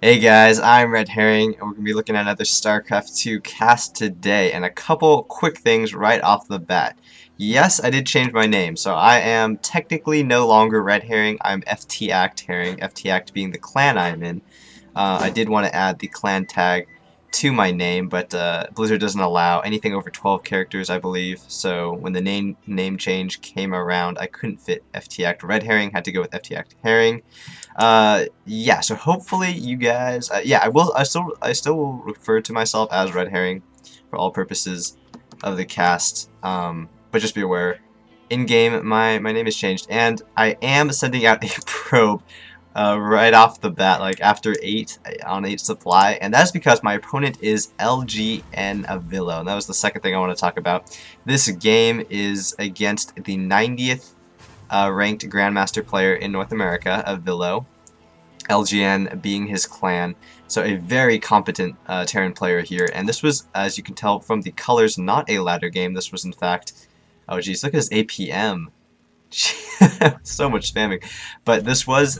Hey guys, I'm RedHerring, and we're going to be looking at another StarCraft 2 cast today, and a couple quick things right off the bat. Yes, I did change my name, so I am technically no longer RedHerring, I'm FT-Act Herring, FT-Act being the clan I'm in. I did want to add the clan tag to my name, but Blizzard doesn't allow anything over 12 characters, I believe, so when the name change came around, I couldn't fit FT-Act RedHerring, had to go with FT-Act Herring. Yeah, so hopefully you guys, yeah, I still will refer to myself as RedHerring for all purposes of the cast, but just be aware, in-game, my name has changed, and I am sending out a probe, right off the bat, like after 8 on 8 supply, and that's because my opponent is LgNavilo, and that was the second thing I want to talk about. This game is against the 90th ranked Grandmaster player in North America, of Vilo, LGN being his clan, so a very competent Terran player here, and this was, as you can tell from the colors, not a ladder game. This was in fact, oh geez, look at his APM. So much spamming. But this was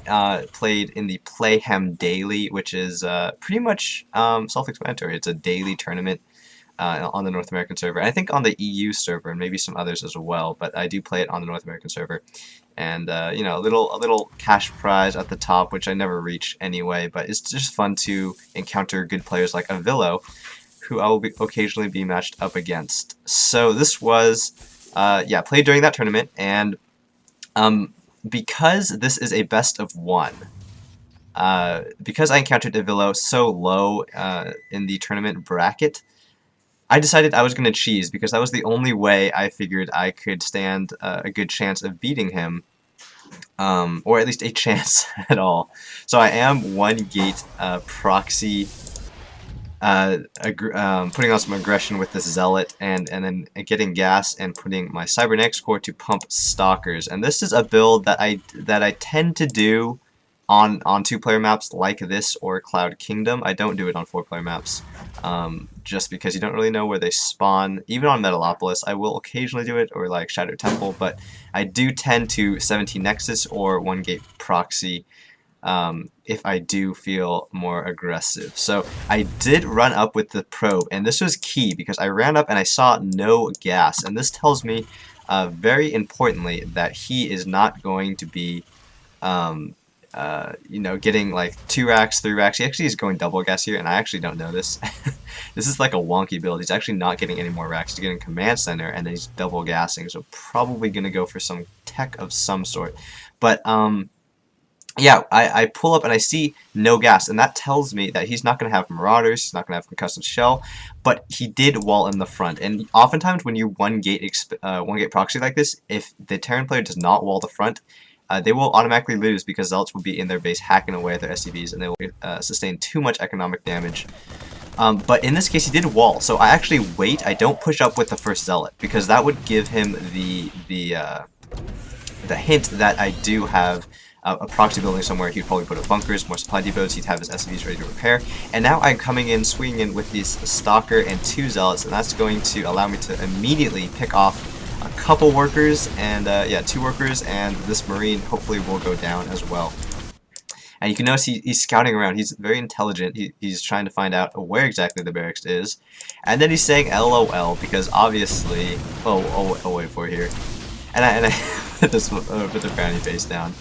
played in the Playhem Daily, which is pretty much self-explanatory. It's a daily tournament on the North American server. I think on the EU server, and maybe some others as well, but I do play it on the North American server. And you know, a little cash prize at the top, which I never reach anyway, but it's just fun to encounter good players like Avilo, who I will occasionally be matched up against. So this was yeah, played during that tournament, and because this is a best of one, because I encountered Avilo so low in the tournament bracket, I decided I was going to cheese, because that was the only way I figured I could stand a good chance of beating him, or at least a chance at all. So I am one gate proxy, putting on some aggression with this Zealot, and then getting gas and putting my Cybernetics core to pump Stalkers. And this is a build that I tend to do on 2-player maps like this or Cloud Kingdom. I don't do it on 4-player maps, just because you don't really know where they spawn. Even on Metalopolis, I will occasionally do it, or like Shadow Temple, but I do tend to 17 Nexus or 1-gate proxy if I do feel more aggressive. So I did run up with the probe, and this was key because I ran up and I saw no gas, and this tells me very importantly that he is not going to be you know, getting like 2 racks, 3 racks. He actually is going double gas here, and I actually don't know this. This is like a wonky build. He's actually not getting any more racks. He's getting command center, and then he's double gassing, so probably gonna go for some tech of some sort. But yeah, I pull up and I see no gas, and that tells me that he's not going to have Marauders, he's not going to have Concussive Shell, but he did wall in the front. And oftentimes when you one gate proxy like this, if the Terran player does not wall the front, they will automatically lose, because Zealots will be in their base hacking away at their SCVs, and they will sustain too much economic damage. But in this case, he did wall, so I actually wait. I don't push up with the first Zealot, because that would give him the hint that I do have a proxy building somewhere. He'd probably put up bunkers, more supply depots, he'd have his SCVs ready to repair. And now I'm coming in, swinging in with these Stalker and 2 Zealots, and that's going to allow me to immediately pick off a couple workers, and yeah, 2 workers, and this Marine hopefully will go down as well. And you can notice he's scouting around. He's very intelligent. He's trying to find out where exactly the barracks is. And then he's saying LOL, because obviously... Oh, wait for it here. And I put the frowny face down.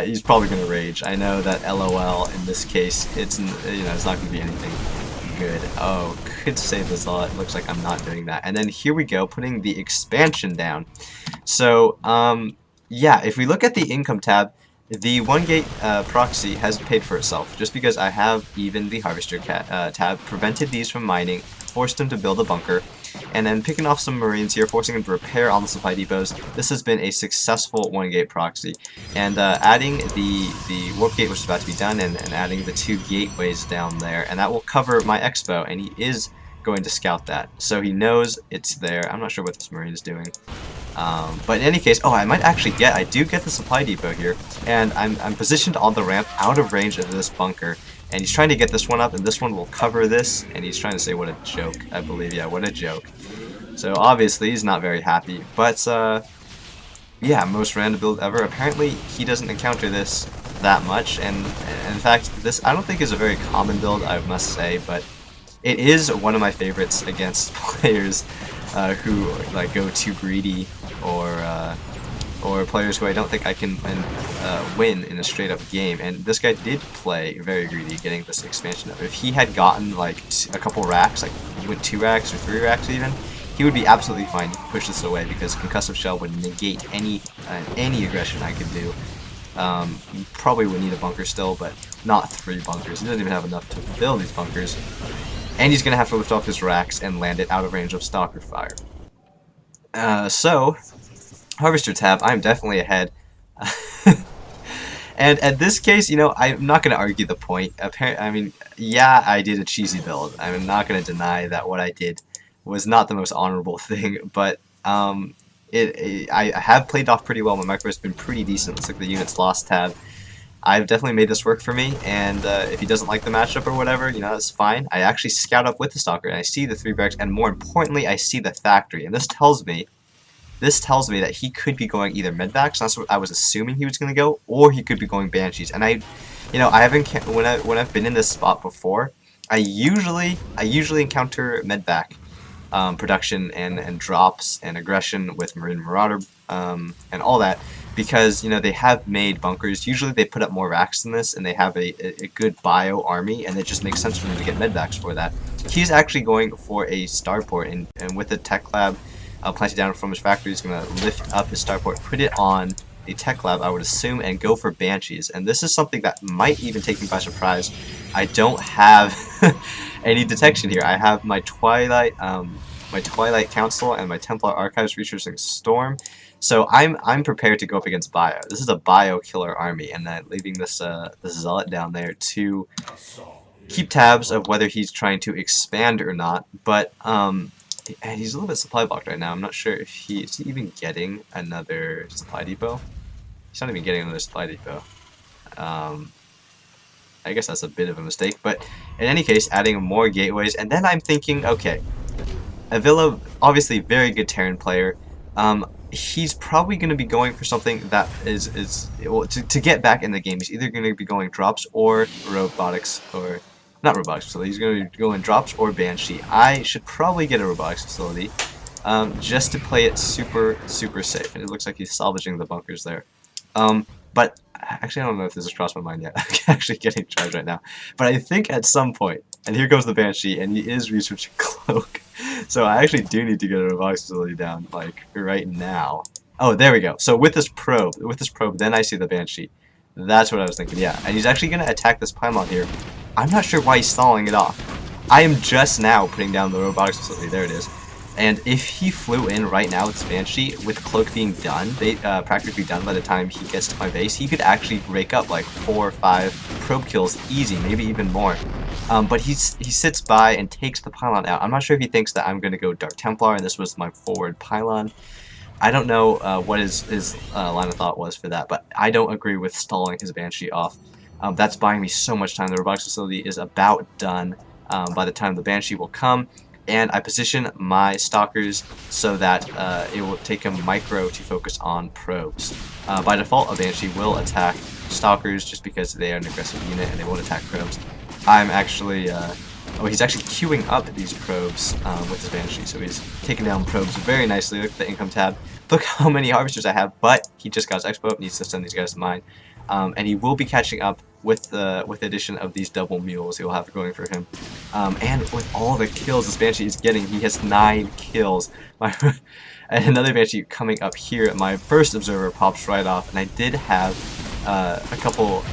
He's probably going to rage. I know that LOL in this case, it's, you know, it's not going to be anything good. Oh, could save this all. It looks like I'm not doing that. And then here we go, putting the expansion down. So, yeah, if we look at the income tab, the 1-gate proxy has paid for itself, just because I have even the Harvester tab, prevented these from mining, forced them to build a bunker, and then picking off some Marines here, forcing them to repair all the supply depots. This has been a successful 1-gate proxy. And adding the warp gate, which is about to be done, and adding the 2 gateways down there, and that will cover my expo, and he is going to scout that. So he knows it's there. I'm not sure what this Marine is doing. But in any case, oh, I do get the supply depot here, and I'm positioned on the ramp out of range of this bunker, and he's trying to get this one up, and this one will cover this, and he's trying to say what a joke, I believe. Yeah, what a joke. So obviously he's not very happy, but yeah, most random build ever. Apparently he doesn't encounter this that much, and in fact, this I don't think is a very common build, I must say, but it is one of my favorites against players who like go too greedy, or players who I don't think I can win in a straight up game. And this guy did play very greedy, getting this expansion up. If he had gotten like a couple racks, like went 2 racks or 3 racks even, he would be absolutely fine to push this away, because concussive shell would negate any aggression I could do. You probably would need a bunker still, but not 3 bunkers. He doesn't even have enough to build these bunkers. And he's going to have to lift off his racks and land it out of range of Stalker Fire. So, Harvester tab, I'm definitely ahead. And at this case, you know, I'm not going to argue the point. I mean, yeah, I did a cheesy build. I'm not going to deny that what I did was not the most honorable thing, but I have played off pretty well. My micro has been pretty decent. Looks like the units lost tab. I've definitely made this work for me, and if he doesn't like the matchup or whatever, you know, that's fine. I actually scout up with the Stalker, and I see the 3 barracks, and more importantly, I see the factory, and this tells me that he could be going either mid-backs, that's what I was assuming he was going to go, or he could be going Banshees. And I haven't, when I've been in this spot before, I usually encounter mid-back production and drops and aggression with Marine Marauder and all that, because you know they have made bunkers. Usually they put up more racks than this, and they have a good bio army, and it just makes sense for them to get medbacks for that. He's actually going for a starport, and with the tech lab planted down from his factory, he's going to lift up his starport, put it on a tech lab, I would assume, and go for Banshees. And this is something that might even take me by surprise. I don't have any detection here. I have my Twilight Council and my Templar Archives researching Storm. So I'm prepared to go up against Bio. This is a Bio killer army, and then leaving this this Zealot down there to keep tabs of whether he's trying to expand or not. But he's a little bit supply blocked right now. I'm not sure if is he even getting another supply depot. He's not even getting another supply depot. I guess that's a bit of a mistake, but in any case, adding more gateways, and then I'm thinking, okay, Avila, obviously very good Terran player. He's probably going to be going for something that is well, to get back in the game. He's either going to be going drops or robotics, or not robotics facility. He's going to be going drops or Banshee. I should probably get a robotics facility just to play it super safe. And it looks like he's salvaging the bunkers there. But actually, I don't know if this has crossed my mind yet. I'm actually getting charged right now. But I think at some point, and here goes the Banshee, and he is researching Cloak. So I actually do need to get a robotics facility down, like, right now. Oh, there we go. So with this probe, then I see the Banshee. That's what I was thinking, yeah. And he's actually going to attack this pylon here. I'm not sure why he's stalling it off. I am just now putting down the robotics facility. There it is. And if he flew in right now with this Banshee, with Cloak being done, practically done by the time he gets to my base, he could actually rake up like 4 or 5 probe kills easy, maybe even more. But he sits by and takes the pylon out. I'm not sure if he thinks that I'm going to go Dark Templar and this was my forward pylon. I don't know what his line of thought was for that, but I don't agree with stalling his Banshee off. That's buying me so much time. The robotics facility is about done by the time the Banshee will come. And I position my stalkers so that it will take a micro to focus on probes. By default, a Banshee will attack stalkers just because they are an aggressive unit and they won't attack probes. I'm actually, oh, he's actually queuing up these probes with his Banshee, so he's taking down probes very nicely. Look at the income tab. Look how many harvesters I have, but he just got his expo up, needs to send these guys to mine. And he will be catching up with the addition of these double mules he will have going for him. And with all the kills this Banshee is getting, he has 9 kills. And another Banshee coming up here, my first observer pops right off, and I did have a couple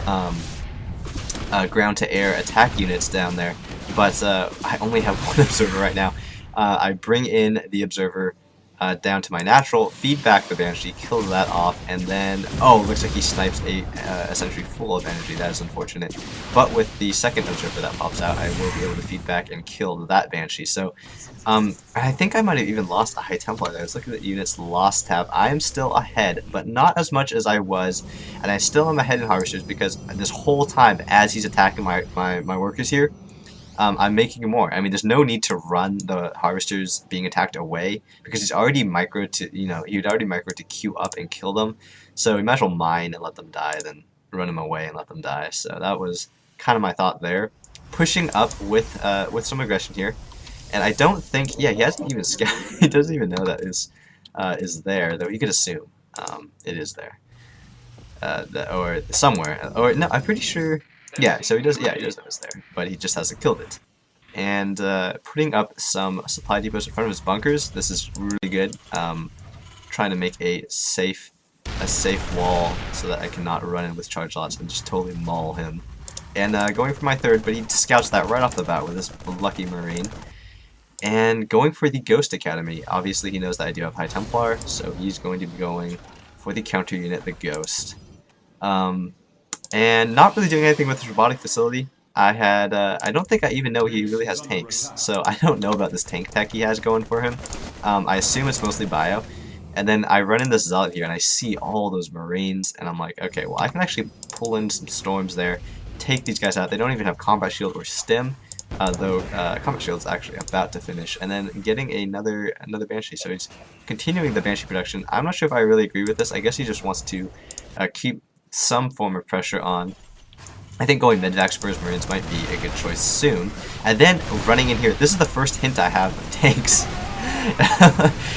ground-to-air attack units down there, but I only have 1 observer right now. I bring in the observer down to my natural, feed back the Banshee, kill that off, and then, oh, looks like he snipes a sentry full of energy. That is unfortunate. But with the second observer that pops out, I will be able to feed back and kill that Banshee. So, I think I might have even lost a High Templar there. Let's look at the units lost tab. I am still ahead, but not as much as I was, and I still am ahead in Harvesters because this whole time, as he's attacking my workers here, I'm making more. I mean, there's no need to run the harvesters being attacked away because he's already micro to, you know, he'd already micro to queue up and kill them. So we might as well mine and let them die then. run him away and let them die. So that was kind of my thought there. Pushing up with some aggression here, and I don't think, yeah, he hasn't even he doesn't even know that is there, though he could assume it is there, or somewhere, or no, I'm pretty sure, yeah. So he does, yeah, he does know it's there, but he just hasn't killed it. And putting up some supply depots in front of his bunkers. This is really good. Trying to make a safe wall so that I cannot run in with charge lots and just totally maul him. And going for my third, but he scouts that right off the bat with this lucky Marine. And going for the Ghost Academy. Obviously he knows that I do have High Templar, so he's going to be going for the counter unit, the Ghost. And not really doing anything with his robotic facility. I don't think I even know he really has tanks, so I don't know about this tank tech he has going for him. I assume it's mostly bio. And then I run in this Zealot here, and I see all those Marines, and I'm like, okay, well, I can actually pull in some Storms there, take these guys out. They don't even have Combat Shield or Stim, though Combat Shield's actually about to finish. And then getting another Banshee, so he's continuing the Banshee production. I'm not sure if I really agree with this. I guess he just wants to keep some form of pressure on. I think going Medvac Spurs Marines might be a good choice soon. And then running in here, this is the first hint I have of tanks.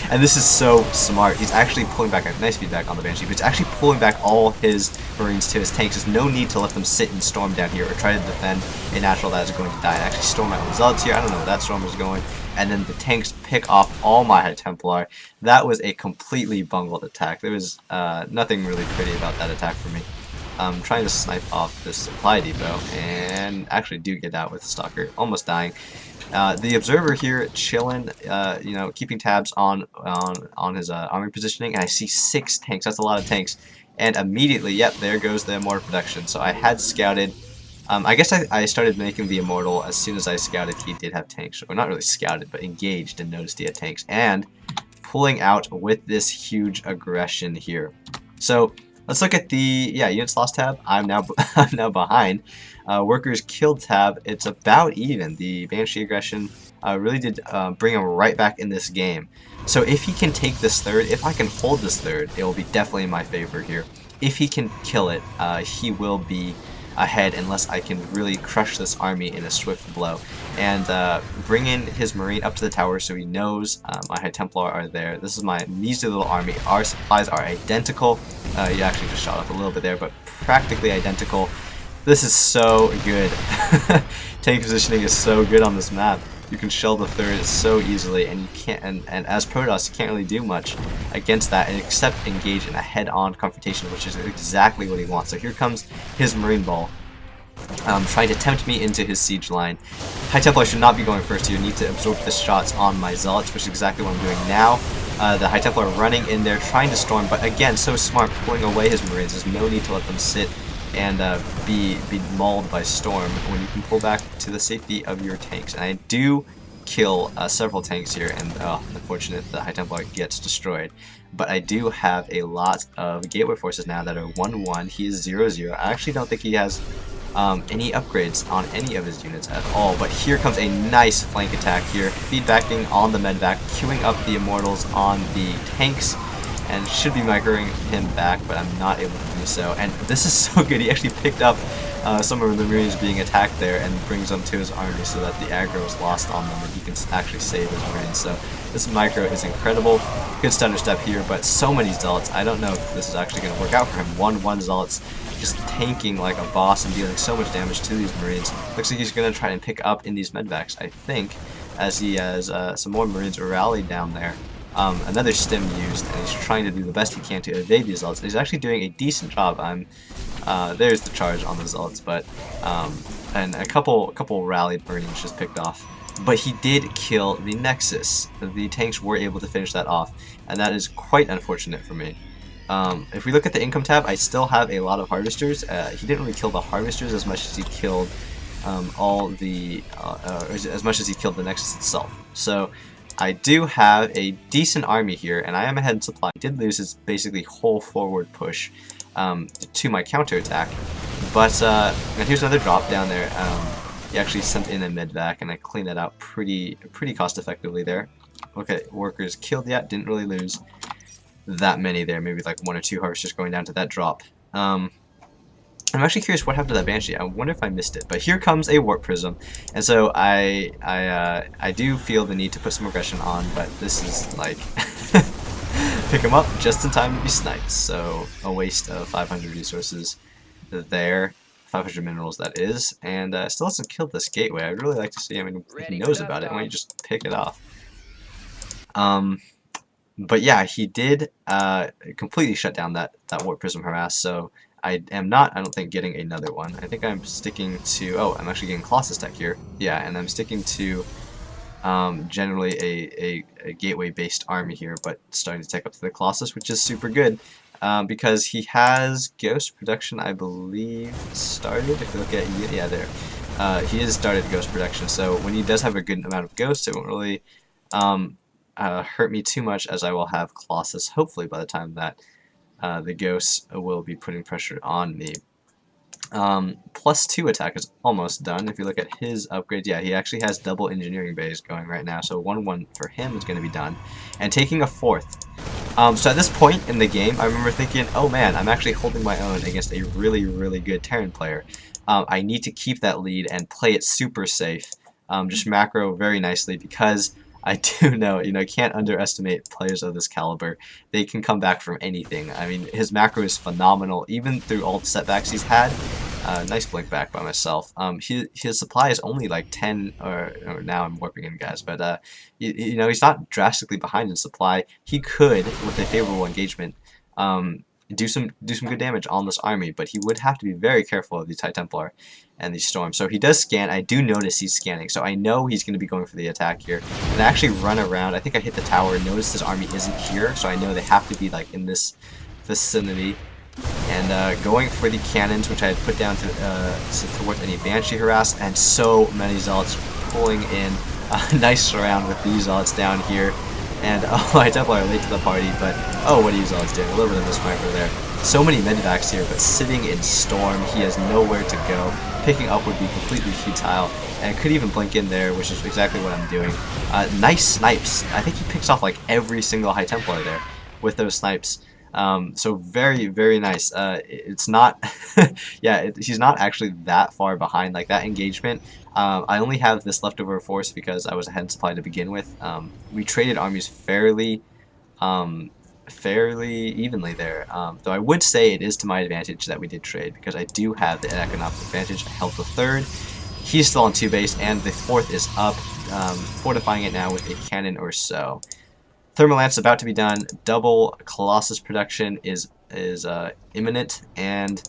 And this is so smart. He's actually pulling back, nice feedback on the Banshee, but he's actually pulling back all his Marines to his tanks. There's no need to let them sit and storm down here or try to defend a natural that is going to die. And actually storm my own Zealots here. I don't know where that storm is going. And then the tanks pick off all my High Templar. That was a completely bungled attack. There was nothing really pretty about that attack for me. I'm trying to snipe off this supply depot, and actually do get out with the Stalker, almost dying. The Observer here chilling, you know, keeping tabs on his army positioning, and I see 6 tanks. That's a lot of tanks. And immediately, yep, there goes the Immortal production. So I had scouted. I guess I started making the Immortal as soon as I scouted he did have tanks. Or not really scouted, but engaged and noticed he had tanks. And pulling out with this huge aggression here. So let's look at the units lost tab. I'm now behind. Workers killed tab. It's about even. The Banshee aggression really did bring him right back in this game. So if he can take this third, if I can hold this third, it will be definitely in my favor here. If he can kill it, he will be ahead unless I can really crush this army in a swift blow. And bring in his Marine up to the tower so he knows my High Templar are there. This is my measly little army. Our supplies are identical. You actually just shot up a little bit there, but practically identical. This is so good. Tank positioning is so good on this map. You can shell the third so easily, and you can't. And as Protoss, you can't really do much against that, except engage in a head-on confrontation, which is exactly what he wants. So here comes his Marine Ball, trying to tempt me into his siege line. High Templar should not be going first. You need to absorb the shots on my Zealots, which is exactly what I'm doing now. The High Templar running in there, trying to storm, but again, so smart, pulling away his Marines. There's no need to let them sit and be mauled by storm when you can pull back to the safety of your tanks. And I do kill several tanks here, and unfortunate the High Templar gets destroyed. But I do have a lot of Gateway forces now that are 1-1. He is 0-0. I actually don't think he has any upgrades on any of his units at all. But here comes a nice flank attack here, feedbacking on the medvac, queuing up the Immortals on the tanks, and should be microing him back, but I'm not able to do so. And this is so good. He actually picked up some of the Marines being attacked there and brings them to his army so that the aggro is lost on them and he can actually save his Marines. So this micro is incredible. Good stutter step here, but so many Zealots. I don't know if this is actually going to work out for him. 1-1 Zealots just tanking like a boss and dealing so much damage to these Marines. Looks like he's going to try and pick up in these medvacs, I think, as he has some more Marines rallied down there. Another stim used, and he's trying to do the best he can to evade these Zealots. He's actually doing a decent job. There's the charge on the Zealots, but and a couple rallied Marines just picked off. But he did kill the Nexus. The tanks were able to finish that off, and that is quite unfortunate for me. If we look at the income tab, I still have a lot of Harvesters. He didn't really kill the Harvesters as much as he killed as much as he killed the Nexus itself. So I do have a decent army here, and I am ahead in supply. I did lose his basically whole forward push to my counterattack. But and here's another drop down there. He actually sent in a medvac, and I cleaned that out pretty cost effectively there. Okay, workers killed yet, didn't really lose that many there. Maybe like 1 or 2 harvesters going down to that drop. I'm actually curious what happened to that Banshee. I wonder if I missed it. But here comes a Warp Prism, and so I do feel the need to put some aggression on, but this is like pick him up just in time to be sniped. So a waste of 500 resources there, 500 minerals that is, and still hasn't killed this gateway. I'd really like to see. I mean, if he knows about it, why don't you just pick it off? But yeah, he did completely shut down that Warp Prism harass. So I am not, I don't think, getting another one. I think I'm sticking to, oh, I'm actually getting Colossus Tech here. Yeah, and I'm sticking to generally a gateway-based army here, but starting to take up to the Colossus, which is super good. Because he has Ghost Production, I believe, started. If you look at, yeah, there. He has started Ghost Production, so when he does have a good amount of Ghosts, it won't really hurt me too much, as I will have Colossus, hopefully, by the time that the Ghosts will be putting pressure on me. +2 attack is almost done. If you look at his upgrades, yeah, he actually has double engineering bays going right now, so 1-1 for him is going to be done. And taking a 4th. So at this point in the game, I remember thinking, oh man, I'm actually holding my own against a really, really good Terran player. I need to keep that lead and play it super safe. Just macro very nicely, because I do know, you can't underestimate players of this caliber. They can come back from anything. I mean, his macro is phenomenal, even through all the setbacks he's had. Nice blink back by myself. His supply is only like 10, or now I'm warping in, guys, but he's not drastically behind in supply. He could, with a favorable engagement, do some good damage on this army, but he would have to be very careful of the High Templar and the Storm. So he does scan. I do notice he's scanning, so I know he's going to be going for the attack here. And I actually run around. I think I hit the tower and notice his army isn't here, so I know they have to be like in this vicinity. And going for the cannons, which I had put down to thwart any Banshee harass, and so many Zealots pulling in. Nice surround with these Zealots down here. And oh, my Templar are late to the party, but oh, what are you Zealots doing? A little bit of mismicro there. So many medivacs here, but sitting in Storm, he has nowhere to go. Picking up would be completely futile, and could even blink in there, which is exactly what I'm doing. Nice snipes. I think he picks off like every single High Templar there with those snipes. So very, very nice. It's not, yeah, he's not actually that far behind. Like that engagement, I only have this leftover force because I was ahead in supply to begin with. We traded armies fairly evenly there. Though I would say it is to my advantage that we did trade, because I do have the economic advantage. I held the 3rd. He's still on 2 base, and the 4th is up, fortifying it now with a cannon or so. Thermal Lance about to be done. Double Colossus production is imminent, and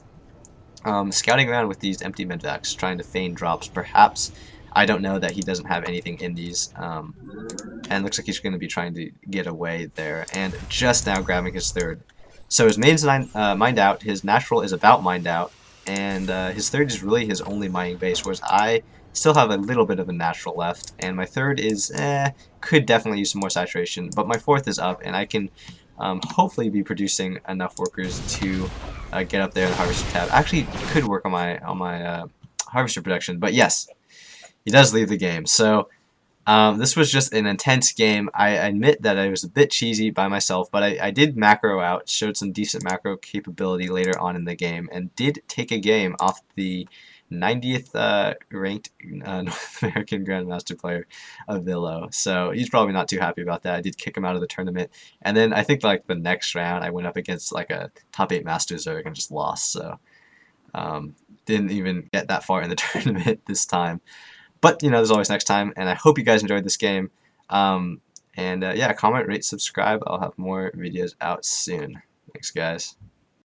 scouting around with these empty medvacs, trying to feign drops. Perhaps, I don't know that he doesn't have anything in these, and looks like he's going to be trying to get away there, and just now grabbing his 3rd. So his main's mined out, his natural is about mined out, and his 3rd is really his only mining base, whereas I still have a little bit of a natural left, and my 3rd is, could definitely use some more saturation, but my 4th is up, and I can hopefully be producing enough workers to get up there in the Harvester tab. Actually, could work on my Harvester production, but yes, he does leave the game. So this was just an intense game. I admit that I was a bit cheesy by myself, but I did macro out, showed some decent macro capability later on in the game, and did take a game off the 90th ranked North American Grandmaster player of Vilo. So he's probably not too happy about that. I did kick him out of the tournament. And then I think like the next round I went up against like a top 8 Master Zerg and just lost. So didn't even get that far in the tournament this time. But there's always next time, and I hope you guys enjoyed this game. Yeah, comment, rate, subscribe. I'll have more videos out soon. Thanks, guys.